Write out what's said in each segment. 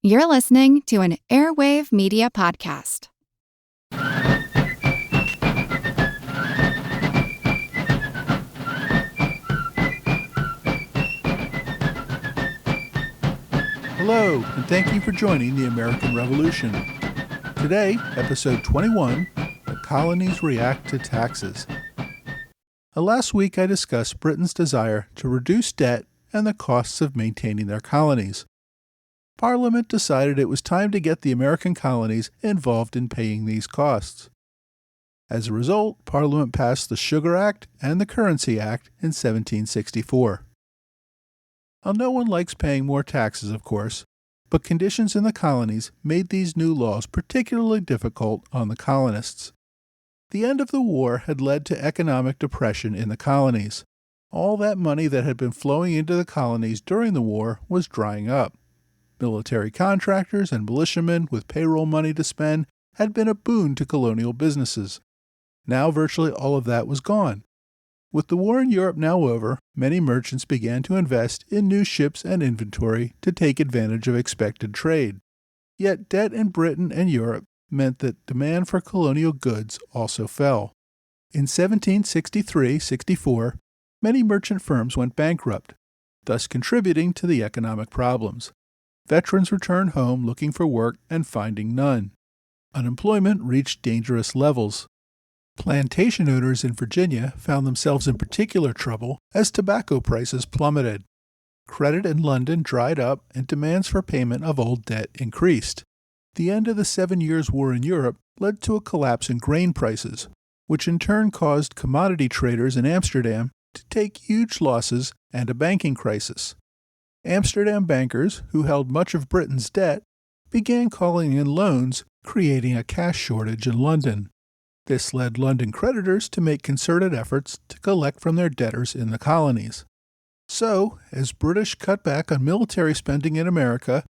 You're listening to an Airwave Media Podcast. Hello, and thank you for joining the American Revolution. Today, episode 21, The Colonies React to Taxes. Last week I discussed Britain's desire to reduce debt and the costs of maintaining their colonies. Parliament decided it was time to get the American colonies involved in paying these costs. As a result, Parliament passed the Sugar Act and the Currency Act in 1764. Now, no one likes paying more taxes, of course, but conditions in the colonies made these new laws particularly difficult on the colonists. The end of the war had led to economic depression in the colonies. All that money that had been flowing into the colonies during the war was drying up. Military contractors and militiamen with payroll money to spend had been a boon to colonial businesses. Now virtually all of that was gone. With the war in Europe now over, many merchants began to invest in new ships and inventory to take advantage of expected trade. Yet debt in Britain and Europe meant that demand for colonial goods also fell. In 1763-64, many merchant firms went bankrupt, thus contributing to the economic problems. Veterans returned home looking for work and finding none. Unemployment reached dangerous levels. Plantation owners in Virginia found themselves in particular trouble as tobacco prices plummeted. Credit in London dried up and demands for payment of old debt increased. The end of the 7 Years' War in Europe led to a collapse in grain prices, which in turn caused commodity traders in Amsterdam to take huge losses and a banking crisis. Amsterdam bankers, who held much of Britain's debt, began calling in loans, creating a cash shortage in London. This led London creditors to make concerted efforts to collect from their debtors in the colonies. So, as British cut back on military spending in America,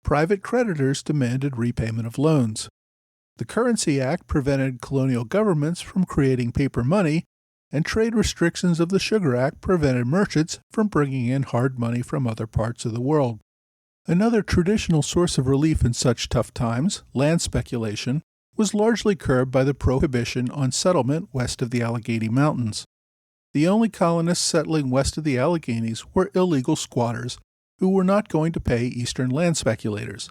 private creditors demanded repayment of loans. The Currency Act prevented colonial governments from creating paper money, and trade restrictions of the Sugar Act prevented merchants from bringing in hard money from other parts of the world. Another traditional source of relief in such tough times, land speculation, was largely curbed by the prohibition on settlement west of the Allegheny Mountains. The only colonists settling west of the Alleghenies were illegal squatters who were not going to pay eastern land speculators.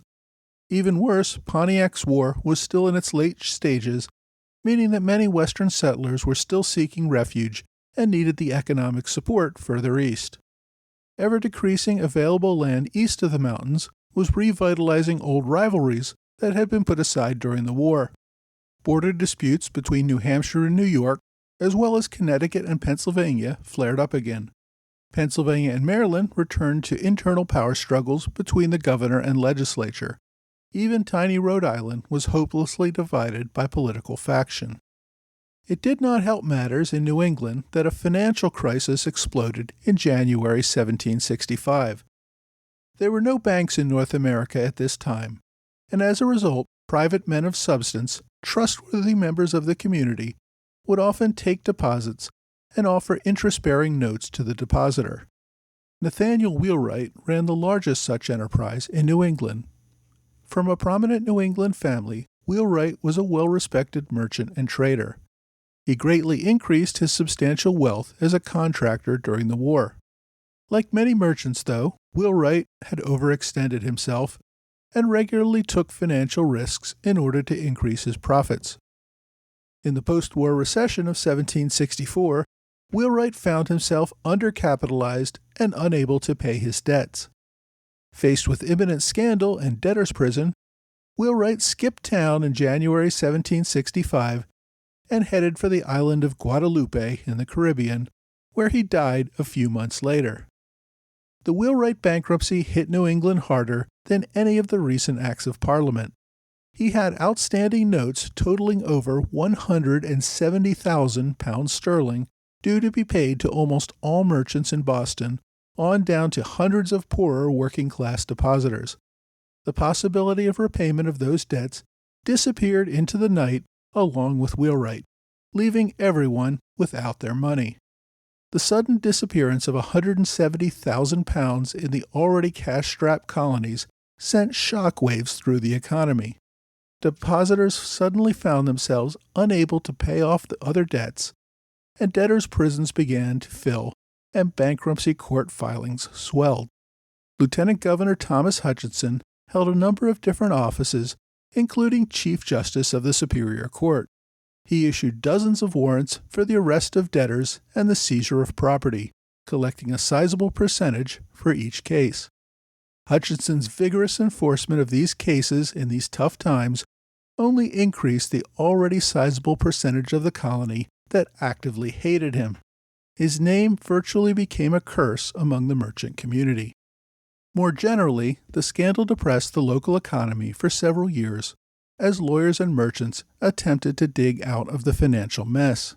Even worse, Pontiac's War was still in its late stages, meaning that many western settlers were still seeking refuge and needed the economic support further east. Ever-decreasing available land east of the mountains was revitalizing old rivalries that had been put aside during the war. Border disputes between New Hampshire and New York, as well as Connecticut and Pennsylvania, flared up again. Pennsylvania and Maryland returned to internal power struggles between the governor and legislature. Even tiny Rhode Island was hopelessly divided by political faction. It did not help matters in New England that a financial crisis exploded in January 1765. There were no banks in North America at this time, and as a result, private men of substance, trustworthy members of the community, would often take deposits and offer interest-bearing notes to the depositor. Nathaniel Wheelwright ran the largest such enterprise in New England. From a prominent New England family, Wheelwright was a well-respected merchant and trader. He greatly increased his substantial wealth as a contractor during the war. Like many merchants, though, Wheelwright had overextended himself and regularly took financial risks in order to increase his profits. In the post-war recession of 1764, Wheelwright found himself undercapitalized and unable to pay his debts. Faced with imminent scandal and debtor's prison, Wheelwright skipped town in January 1765 and headed for the island of Guadalupe in the Caribbean, where he died a few months later. The Wheelwright bankruptcy hit New England harder than any of the recent acts of Parliament. He had outstanding notes totaling over £170,000 due to be paid to almost all merchants in Boston, on down to hundreds of poorer working-class depositors. The possibility of repayment of those debts disappeared into the night along with Wheelwright, leaving everyone without their money. The sudden disappearance of £170,000 in the already cash-strapped colonies sent shockwaves through the economy. Depositors suddenly found themselves unable to pay off the other debts, and debtors' prisons began to fill, and bankruptcy court filings swelled. Lieutenant Governor Thomas Hutchinson held a number of different offices, including Chief Justice of the Superior Court. He issued dozens of warrants for the arrest of debtors and the seizure of property, collecting a sizable percentage for each case. Hutchinson's vigorous enforcement of these cases in these tough times only increased the already sizable percentage of the colony that actively hated him. His name virtually became a curse among the merchant community. More generally, the scandal depressed the local economy for several years as lawyers and merchants attempted to dig out of the financial mess.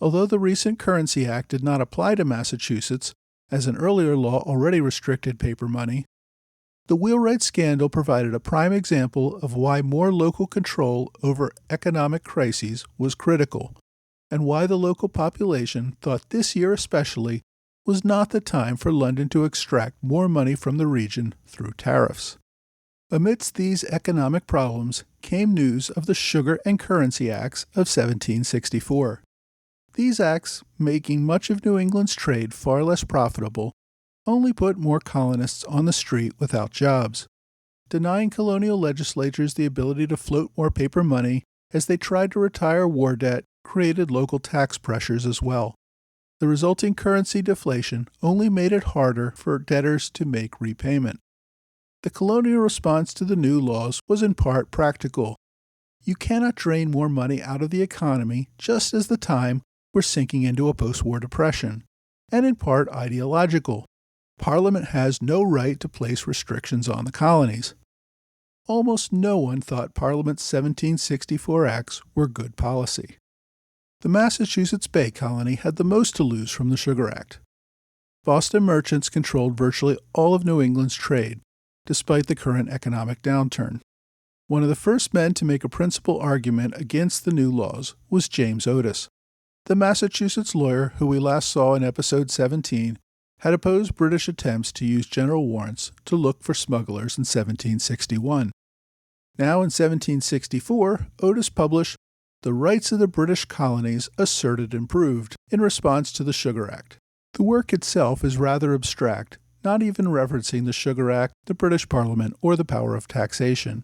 Although the recent Currency Act did not apply to Massachusetts, as an earlier law already restricted paper money, the Wheelwright Scandal provided a prime example of why more local control over economic crises was critical, and why the local population thought this year especially was not the time for London to extract more money from the region through tariffs. Amidst these economic problems came news of the Sugar and Currency Acts of 1764. These acts, making much of New England's trade far less profitable, only put more colonists on the street without jobs, denying colonial legislatures the ability to float more paper money as they tried to retire war debt, created local tax pressures as well. The resulting currency deflation only made it harder for debtors to make repayment. The colonial response to the new laws was in part practical. You cannot drain more money out of the economy just as the time we're sinking into a post-war depression, and in part ideological. Parliament has no right to place restrictions on the colonies. Almost no one thought Parliament's 1764 acts were good policy. The Massachusetts Bay Colony had the most to lose from the Sugar Act. Boston merchants controlled virtually all of New England's trade, despite the current economic downturn. One of the first men to make a principal argument against the new laws was James Otis. The Massachusetts lawyer who we last saw in episode 17 had opposed British attempts to use general warrants to look for smugglers in 1761. Now in 1764, Otis published The Rights of the British Colonies Asserted and Proved in response to the Sugar Act. The work itself is rather abstract, not even referencing the Sugar Act, the British Parliament, or the power of taxation.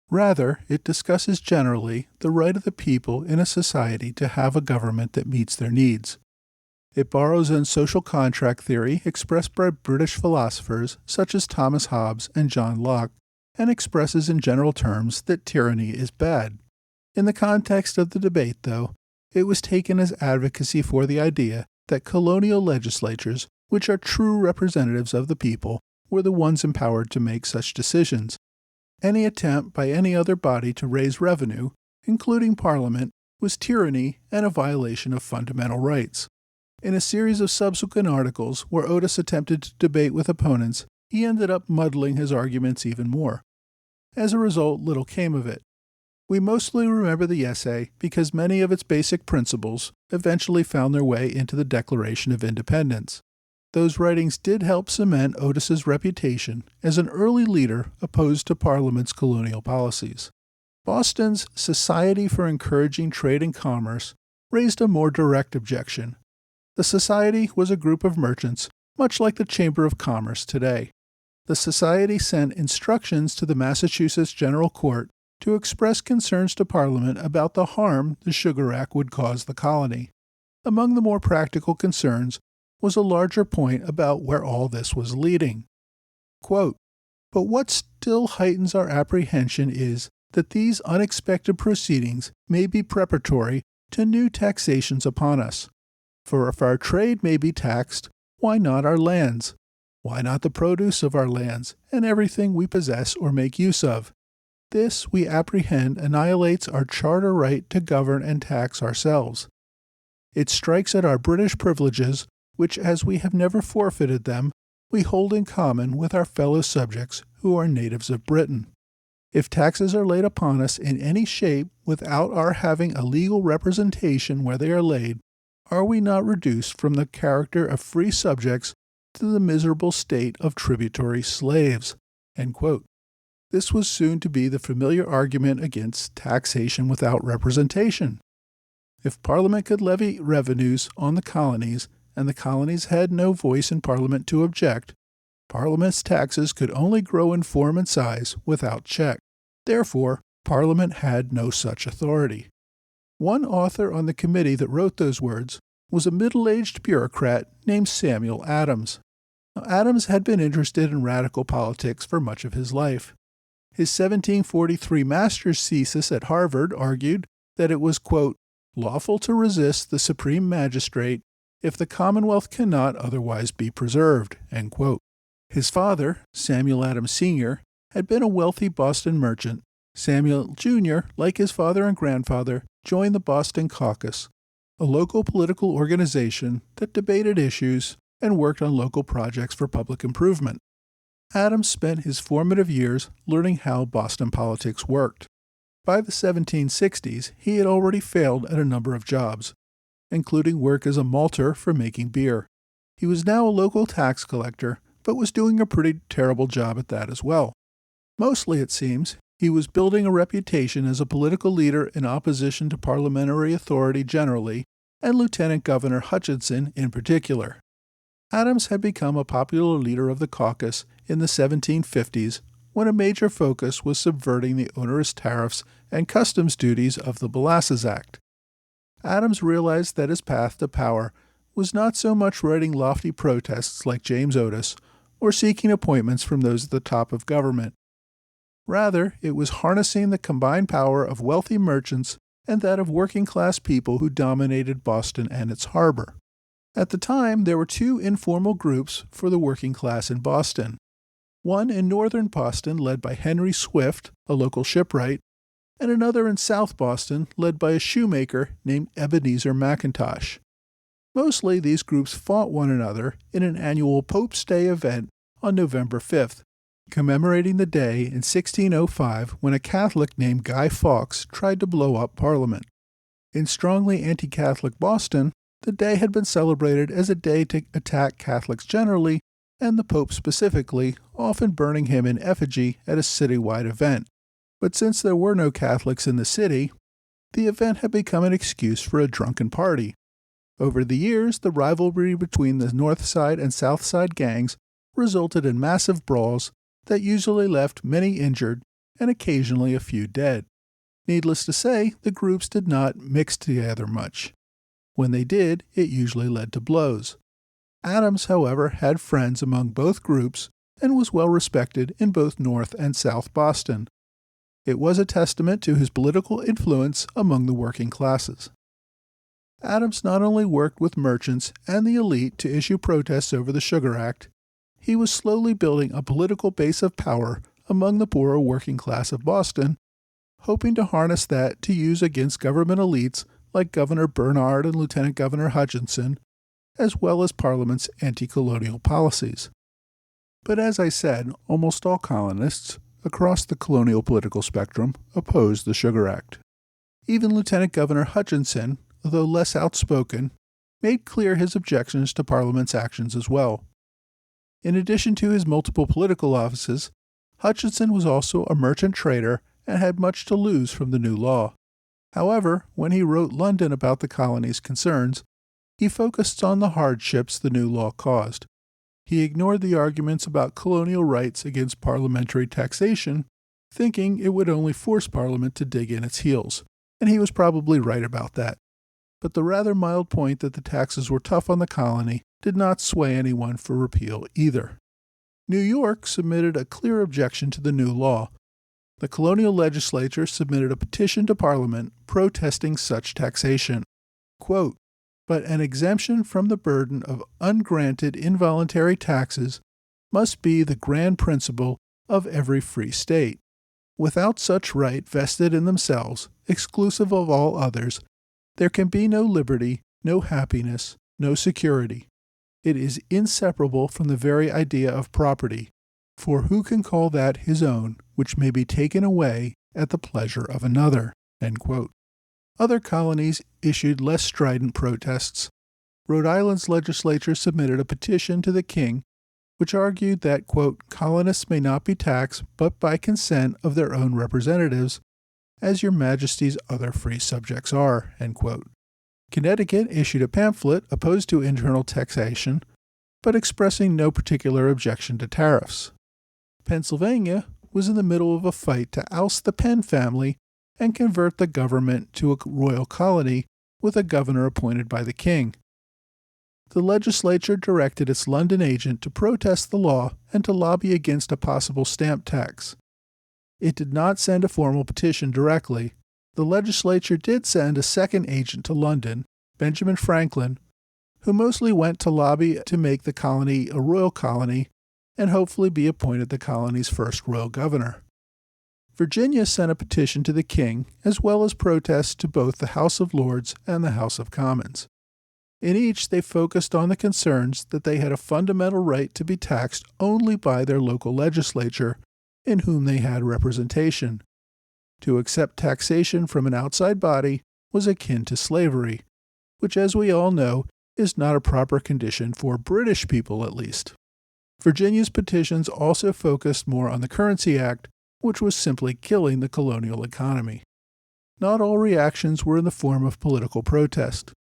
Rather, it discusses generally the right of the people in a society to have a government that meets their needs. It borrows in social contract theory expressed by British philosophers such as Thomas Hobbes and John Locke, and expresses in general terms that tyranny is bad. In the context of the debate, though, it was taken as advocacy for the idea that colonial legislatures, which are true representatives of the people, were the ones empowered to make such decisions. Any attempt by any other body to raise revenue, including Parliament, was tyranny and a violation of fundamental rights. In a series of subsequent articles where Otis attempted to debate with opponents, he ended up muddling his arguments even more. As a result, little came of it. We mostly remember the essay because many of its basic principles eventually found their way into the Declaration of Independence. Those writings did help cement Otis's reputation as an early leader opposed to Parliament's colonial policies. Boston's Society for Encouraging Trade and Commerce raised a more direct objection. The society was a group of merchants, much like the Chamber of Commerce today. The society sent instructions to the Massachusetts General Court to express concerns to Parliament about the harm the Sugar Act would cause the colony. Among the more practical concerns was a larger point about where all this was leading. Quote, "But what still heightens our apprehension is that these unexpected proceedings may be preparatory to new taxations upon us. For if our trade may be taxed, why not our lands? Why not the produce of our lands and everything we possess or make use of? This, we apprehend, annihilates our charter right to govern and tax ourselves. It strikes at our British privileges, which, as we have never forfeited them, we hold in common with our fellow subjects who are natives of Britain. If taxes are laid upon us in any shape without our having a legal representation where they are laid, are we not reduced from the character of free subjects to the miserable state of tributary slaves?" End quote. This was soon to be the familiar argument against taxation without representation. If Parliament could levy revenues on the colonies, and the colonies had no voice in Parliament to object, Parliament's taxes could only grow in form and size without check. Therefore, Parliament had no such authority. One author on the committee that wrote those words was a middle-aged bureaucrat named Samuel Adams. Now, Adams had been interested in radical politics for much of his life. His 1743 master's thesis at Harvard argued that it was, quote, lawful to resist the supreme magistrate if the Commonwealth cannot otherwise be preserved, end quote. His father, Samuel Adams Sr., had been a wealthy Boston merchant. Samuel Jr., like his father and grandfather, joined the Boston Caucus, a local political organization that debated issues and worked on local projects for public improvement. Adams spent his formative years learning how Boston politics worked. By the 1760s, he had already failed at a number of jobs, including work as a malter for making beer. He was now a local tax collector, but was doing a pretty terrible job at that as well. Mostly, it seems, he was building a reputation as a political leader in opposition to parliamentary authority generally, and Lieutenant Governor Hutchinson in particular. Adams had become a popular leader of the caucus in the 1750s when a major focus was subverting the onerous tariffs and customs duties of the Molasses Act. Adams realized that his path to power was not so much writing lofty protests like James Otis or seeking appointments from those at the top of government. Rather, it was harnessing the combined power of wealthy merchants and that of working-class people who dominated Boston and its harbor. At the time, there were two informal groups for the working class in Boston. One in northern Boston led by Henry Swift, a local shipwright, and another in South Boston led by a shoemaker named Ebenezer McIntosh. Mostly, these groups fought one another in an annual Pope's Day event on November 5th, commemorating the day in 1605 when a Catholic named Guy Fawkes tried to blow up Parliament. In strongly anti-Catholic Boston, the day had been celebrated as a day to attack Catholics generally, and the Pope specifically, often burning him in effigy at a citywide event. But since there were no Catholics in the city, the event had become an excuse for a drunken party. Over the years, the rivalry between the North Side and South Side gangs resulted in massive brawls that usually left many injured and occasionally a few dead. Needless to say, the groups did not mix together much. When they did, it usually led to blows. Adams, however, had friends among both groups and was well respected in both North and South Boston. It was a testament to his political influence among the working classes. Adams not only worked with merchants and the elite to issue protests over the Sugar Act, he was slowly building a political base of power among the poorer working class of Boston, hoping to harness that to use against government elites like Governor Bernard and Lieutenant Governor Hutchinson, as well as Parliament's anti-colonial policies. But as I said, almost all colonists across the colonial political spectrum opposed the Sugar Act. Even Lieutenant Governor Hutchinson, though less outspoken, made clear his objections to Parliament's actions as well. In addition to his multiple political offices, Hutchinson was also a merchant trader and had much to lose from the new law. However, when he wrote London about the colony's concerns, he focused on the hardships the new law caused. He ignored the arguments about colonial rights against parliamentary taxation, thinking it would only force Parliament to dig in its heels, and he was probably right about that. But the rather mild point that the taxes were tough on the colony did not sway anyone for repeal either. New York submitted a clear objection to the new law. The colonial legislature submitted a petition to Parliament protesting such taxation. Quote, "But an exemption from the burden of ungranted involuntary taxes must be the grand principle of every free state. Without such right vested in themselves, exclusive of all others, there can be no liberty, no happiness, no security. It is inseparable from the very idea of property, for who can call that his own, which may be taken away at the pleasure of another?" End quote. Other colonies issued less strident protests. Rhode Island's legislature submitted a petition to the king which argued that, quote, colonists may not be taxed but by consent of their own representatives, as your majesty's other free subjects are, end quote. Connecticut issued a pamphlet opposed to internal taxation, but expressing no particular objection to tariffs. Pennsylvania was in the middle of a fight to oust the Penn family and convert the government to a royal colony with a governor appointed by the king. The legislature directed its London agent to protest the law and to lobby against a possible stamp tax. It did not send a formal petition directly. The legislature did send a second agent to London, Benjamin Franklin, who mostly went to lobby to make the colony a royal colony and hopefully be appointed the colony's first royal governor. Virginia sent a petition to the king, as well as protests to both the House of Lords and the House of Commons. In each, they focused on the concerns that they had a fundamental right to be taxed only by their local legislature, in whom they had representation. To accept taxation from an outside body was akin to slavery, which, as we all know, is not a proper condition for British people at least. Virginia's petitions also focused more on the Currency Act, which was simply killing the colonial economy. Not all reactions were in the form of political protest.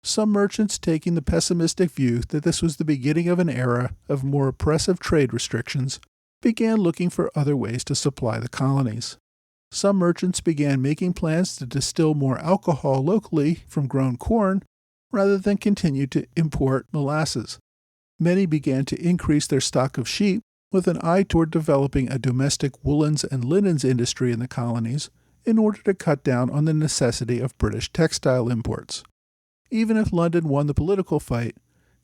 Some merchants, taking the pessimistic view that this was the beginning of an era of more oppressive trade restrictions, began looking for other ways to supply the colonies. Some merchants began making plans to distill more alcohol locally from grown corn rather than continue to import molasses. Many began to increase their stock of sheep with an eye toward developing a domestic woolens and linens industry in the colonies in order to cut down on the necessity of British textile imports. Even if London won the political fight,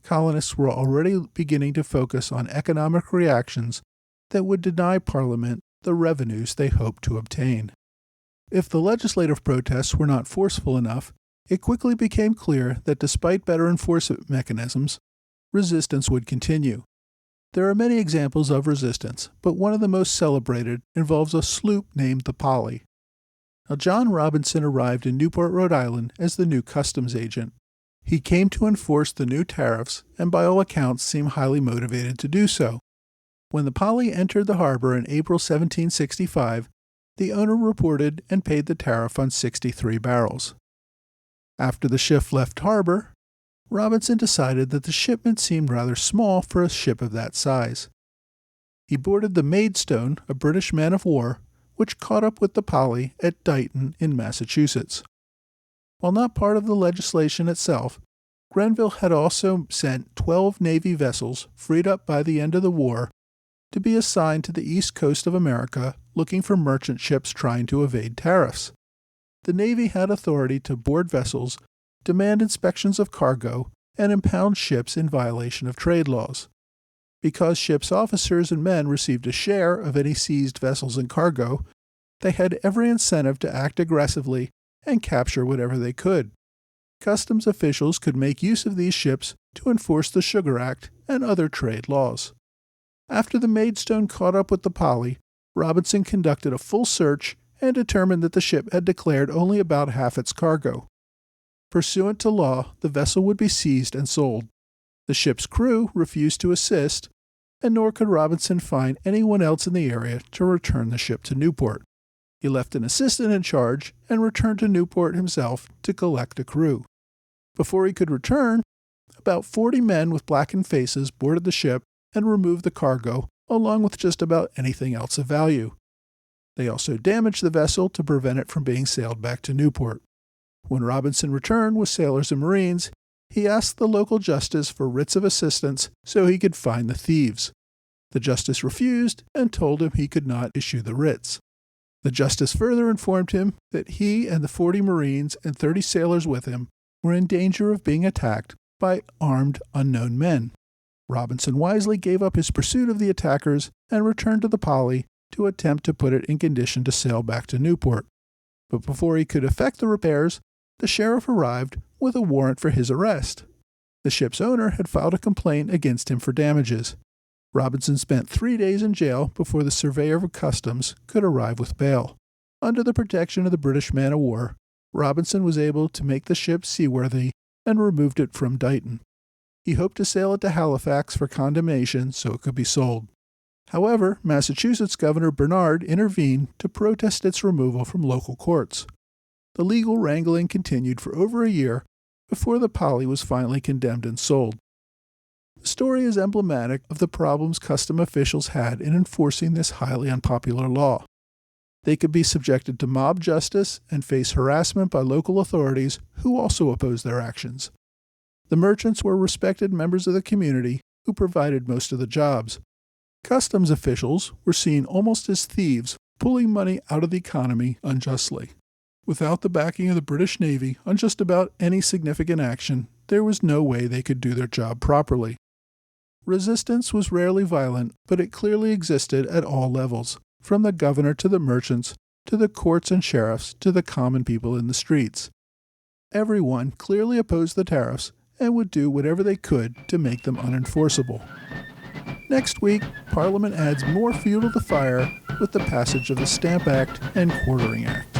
colonists were already beginning to focus on economic reactions that would deny Parliament the revenues they hoped to obtain. If the legislative protests were not forceful enough, it quickly became clear that despite better enforcement mechanisms, resistance would continue. There are many examples of resistance, but one of the most celebrated involves a sloop named the Polly. Now, John Robinson arrived in Newport, Rhode Island as the new customs agent. He came to enforce the new tariffs and by all accounts seemed highly motivated to do so. When the Polly entered the harbor in April 1765, the owner reported and paid the tariff on 63 barrels. After the ship left harbor, Robinson decided that the shipment seemed rather small for a ship of that size. He boarded the Maidstone, a British man of war, which caught up with the Polly at Dighton in Massachusetts. While not part of the legislation itself, Grenville had also sent 12 Navy vessels freed up by the end of the war to be assigned to the east coast of America looking for merchant ships trying to evade tariffs. The Navy had authority to board vessels, demand inspections of cargo, and impound ships in violation of trade laws. Because ships' officers and men received a share of any seized vessels and cargo, they had every incentive to act aggressively and capture whatever they could. Customs officials could make use of these ships to enforce the Sugar Act and other trade laws. After the Maidstone caught up with the Polly, Robinson conducted a full search and determined that the ship had declared only about half its cargo. Pursuant to law, the vessel would be seized and sold. The ship's crew refused to assist, and nor could Robinson find anyone else in the area to return the ship to Newport. He left an assistant in charge and returned to Newport himself to collect a crew. Before he could return, about 40 men with blackened faces boarded the ship and removed the cargo, along with just about anything else of value. They also damaged the vessel to prevent it from being sailed back to Newport. When Robinson returned with sailors and Marines, he asked the local justice for writs of assistance so he could find the thieves. The justice refused and told him he could not issue the writs. The justice further informed him that he and the 40 Marines and 30 sailors with him were in danger of being attacked by armed unknown men. Robinson wisely gave up his pursuit of the attackers and returned to the Polly to attempt to put it in condition to sail back to Newport. But before he could effect the repairs, the sheriff arrived with a warrant for his arrest. The ship's owner had filed a complaint against him for damages. Robinson spent 3 days in jail before the surveyor of customs could arrive with bail. Under the protection of the British man-of-war, Robinson was able to make the ship seaworthy and removed it from Dighton. He hoped to sail it to Halifax for condemnation so it could be sold. However, Massachusetts Governor Bernard intervened to protest its removal from local courts. The legal wrangling continued for over a year before the Polly was finally condemned and sold. The story is emblematic of the problems custom officials had in enforcing this highly unpopular law. They could be subjected to mob justice and face harassment by local authorities who also opposed their actions. The merchants were respected members of the community who provided most of the jobs. Customs officials were seen almost as thieves, pulling money out of the economy unjustly. Without the backing of the British Navy on just about any significant action, there was no way they could do their job properly. Resistance was rarely violent, but it clearly existed at all levels, from the governor to the merchants, to the courts and sheriffs, to the common people in the streets. Everyone clearly opposed the tariffs and would do whatever they could to make them unenforceable. Next week, Parliament adds more fuel to the fire with the passage of the Stamp Act and Quartering Act.